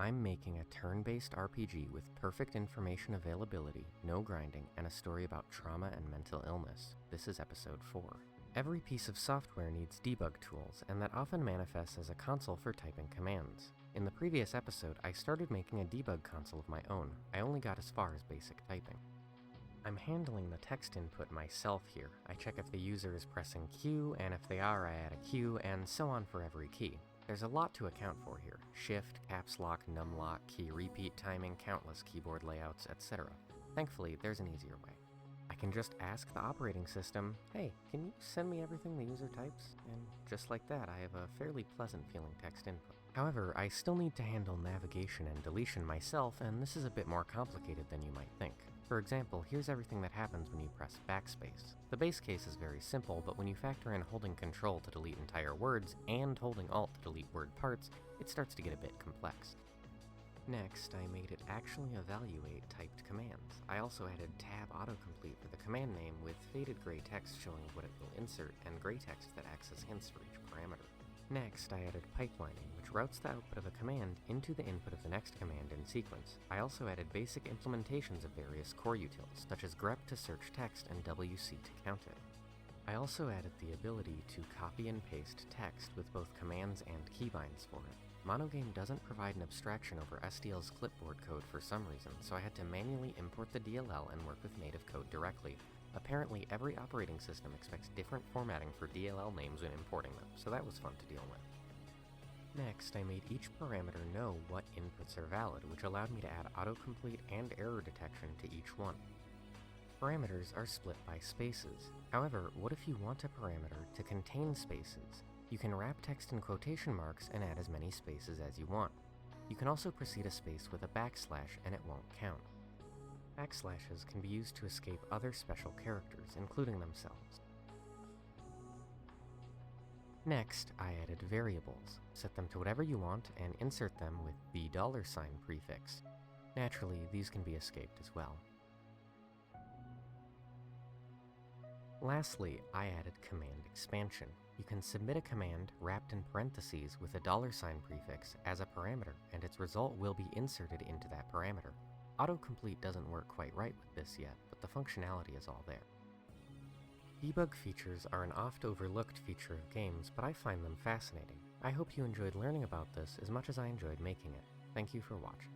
I'm making a turn-based RPG with perfect information availability, no grinding, and a story about trauma and mental illness. This is episode 4. Every piece of software needs debug tools, and that often manifests as a console for typing commands. In the previous episode, I started making a debug console of my own. I only got as far as basic typing. I'm handling the text input myself here. I check if the user is pressing Q, and if they are, I add a Q, and so on for every key. There's a lot to account for here. Shift, caps lock, num lock, key repeat timing, countless keyboard layouts, etc. Thankfully, there's an easier way. I can just ask the operating system, hey, can you send me everything the user types? And just like that, I have a fairly pleasant feeling text input. However, I still need to handle navigation and deletion myself, and this is a bit more complicated than you might think. For example, here's everything that happens when you press backspace. The base case is very simple, but when you factor in holding Control to delete entire words and holding Alt to delete word parts, it starts to get a bit complex. Next, I made it actually evaluate typed commands. I also added tab autocomplete for the command name with faded gray text showing what it will insert and gray text that acts as hints for each parameter. Next, I added pipelining, which routes the output of a command into the input of the next command in sequence. I also added basic implementations of various core utils, such as grep to search text and wc to count it. I also added the ability to copy and paste text with both commands and keybinds for it. Monogame doesn't provide an abstraction over SDL's clipboard code for some reason, so I had to manually import the DLL and work with native code directly. Apparently, every operating system expects different formatting for DLL names when importing them, so that was fun to deal with. Next, I made each parameter know what inputs are valid, which allowed me to add autocomplete and error detection to each one. Parameters are split by spaces. However, what if you want a parameter to contain spaces? You can wrap text in quotation marks and add as many spaces as you want. You can also precede a space with a backslash and it won't count. Backslashes can be used to escape other special characters, including themselves. Next, I added variables. Set them to whatever you want and insert them with the $sign prefix. Naturally, these can be escaped as well. Lastly, I added command expansion. You can submit a command wrapped in parentheses with a $sign prefix as a parameter, and its result will be inserted into that parameter. Autocomplete doesn't work quite right with this yet, but the functionality is all there. Debug features are an oft-overlooked feature of games, but I find them fascinating. I hope you enjoyed learning about this as much as I enjoyed making it. Thank you for watching.